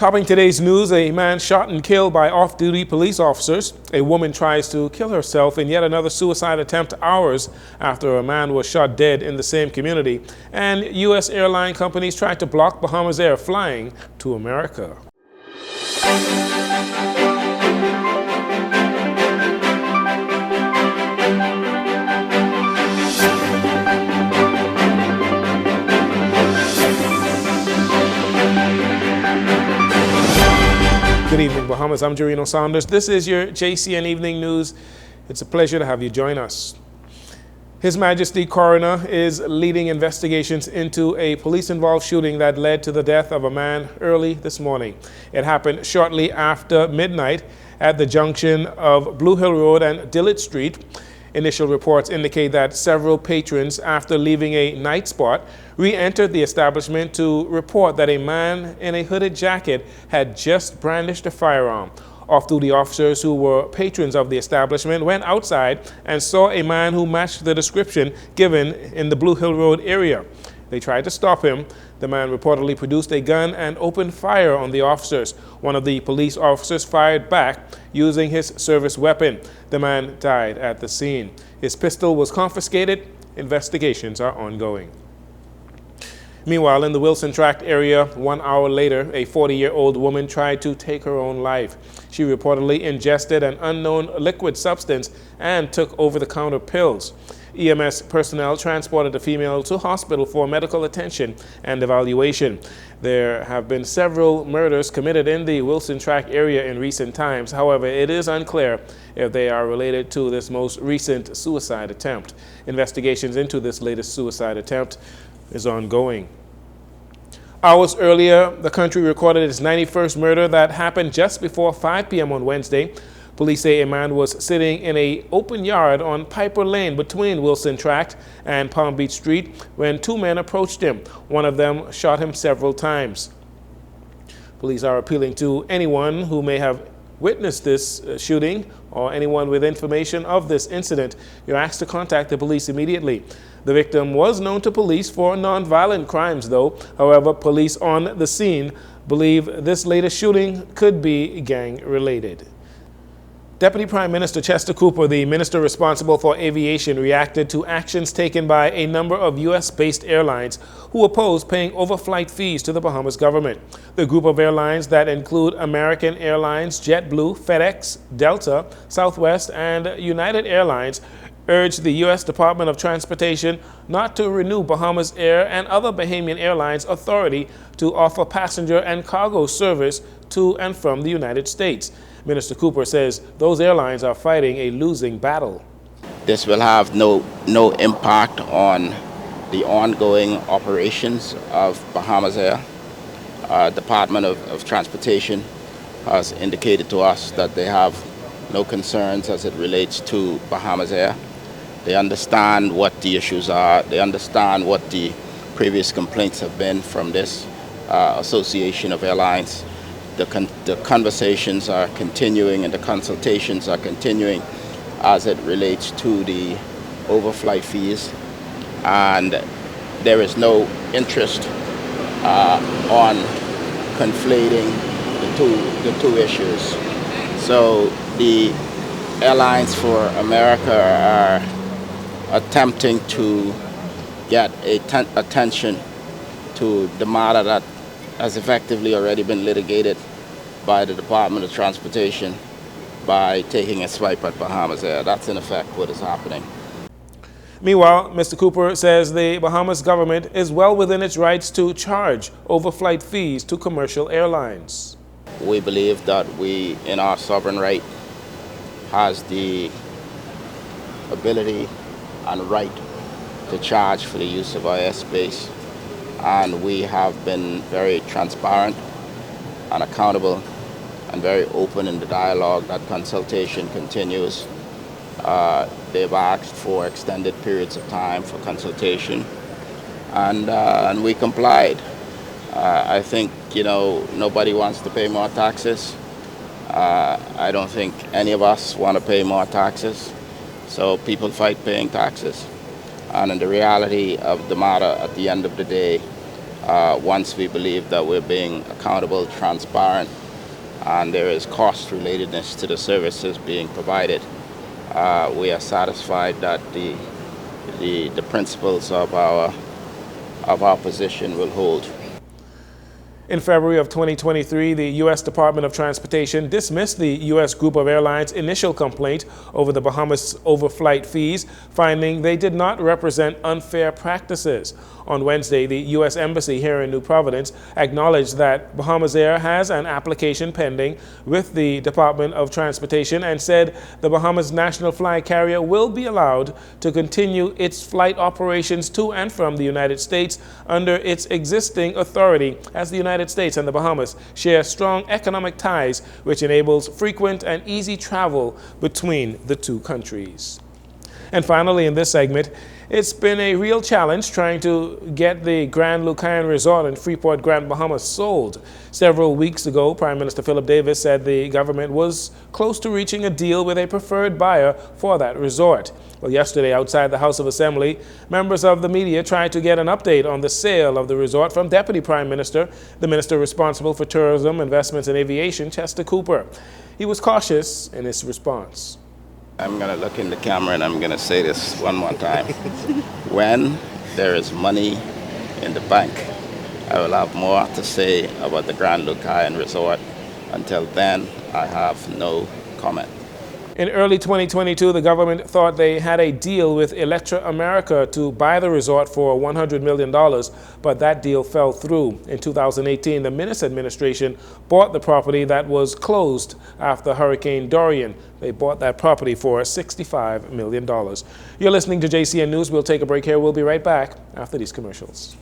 Topping today's news, a man shot and killed by off-duty police officers. A woman tries to kill herself in yet another suicide attempt hours after a man was shot dead in the same community. And U.S. airline companies tried to block Bahamas Air flying to America. Good evening, Bahamas. I'm Jcn. This is your JCN Evening News. It's a pleasure to have you join us. His Majesty Coroner is leading investigations into a police-involved shooting that led to the death of a man early this morning. It happened shortly after midnight at the junction of Blue Hill Road and Dillard Street. Initial reports indicate that several patrons, after leaving a night spot, re-entered the establishment to report that a man in a hooded jacket had just brandished a firearm. Off-duty officers who were patrons of the establishment went outside and saw a man who matched the description given in the Blue Hill Road area. They tried to stop him. The man reportedly produced a gun and opened fire on the officers. One of the police officers fired back using his service weapon. The man died at the scene. His pistol was confiscated. Investigations are ongoing. Meanwhile, in the Wilson Tract area, 1 hour later, a 40-year-old woman tried to take her own life. She reportedly ingested an unknown liquid substance and took over-the-counter pills. EMS personnel transported the female to hospital for medical attention and evaluation. There have been several murders committed in the Wilson Tract area in recent times. However, it is unclear if they are related to this most recent suicide attempt. Investigations into this latest suicide attempt is ongoing. Hours earlier, the country recorded its 91st murder that happened just before 5 p.m. on Wednesday. Police say a man was sitting in an open yard on Piper Lane between Wilson Tract and Palm Beach Street when two men approached him. One of them shot him several times. Police are appealing to anyone who may have witnessed this shooting or anyone with information of this incident. You're asked to contact the police immediately. The victim was known to police for non-violent crimes, though. However, police on the scene believe this latest shooting could be gang-related. Deputy Prime Minister Chester Cooper, the minister responsible for aviation, reacted to actions taken by a number of U.S.-based airlines who oppose paying overflight fees to the Bahamas government. The group of airlines that include American Airlines, JetBlue, FedEx, Delta, Southwest, and United Airlines urged the U.S. Department of Transportation not to renew Bahamas Air and other Bahamian Airlines authority to offer passenger and cargo service to and from the United States. Minister Cooper says those airlines are fighting a losing battle. This will have no impact on the ongoing operations of Bahamas Air. Department of Transportation has indicated to us that they have no concerns as it relates to Bahamas Air. They understand what the issues are. They understand what the previous complaints have been from this association of airlines. The conversations are continuing and the consultations are continuing as it relates to the overflight fees, and there is no interest on conflating the two issues. So the Airlines for America are attempting to get attention to the matter that has effectively already been litigated by the Department of Transportation by taking a swipe at Bahamas Air. That's in effect what is happening. Meanwhile, Mr. Cooper says the Bahamas government is well within its rights to charge overflight fees to commercial airlines. We believe that we, in our sovereign right, has the ability and right to charge for the use of our airspace. And we have been very transparent and accountable and very open in the dialogue. That consultation continues. They've asked for extended periods of time for consultation, and we complied. I think, nobody wants to pay more taxes. I don't think any of us want to pay more taxes. So people fight paying taxes. And in the reality of the matter, at the end of the day, Once we believe that we're being accountable, transparent, and there is cost relatedness to the services being provided, we are satisfied that the principles of our position will hold. In February of 2023, the U.S. Department of Transportation dismissed the U.S. group of airlines' initial complaint over the Bahamas overflight fees, finding they did not represent unfair practices. On Wednesday, the U.S. Embassy here in New Providence acknowledged that Bahamas Air has an application pending with the Department of Transportation and said the Bahamas National Flag Carrier will be allowed to continue its flight operations to and from the United States under its existing authority, as the United States and the Bahamas share strong economic ties, which enables frequent and easy travel between the two countries. And finally, in this segment, it's been a real challenge trying to get the Grand Lucayan Resort in Freeport, Grand Bahamas sold. Several weeks ago, Prime Minister Philip Davis said the government was close to reaching a deal with a preferred buyer for that resort. Well, yesterday, outside the House of Assembly, members of the media tried to get an update on the sale of the resort from Deputy Prime Minister, the Minister responsible for Tourism, Investments and Aviation, Chester Cooper. He was cautious in his response. I'm going to look in the camera and I'm going to say this one more time. When there is money in the bank, I will have more to say about the Grand Lucayan Resort. Until then, I have no comment. In early 2022, the government thought they had a deal with Electra America to buy the resort for $100 million, but that deal fell through. In 2018, the Minnis administration bought the property that was closed after Hurricane Dorian. They bought that property for $65 million. You're listening to JCN News. We'll take a break here. We'll be right back after these commercials.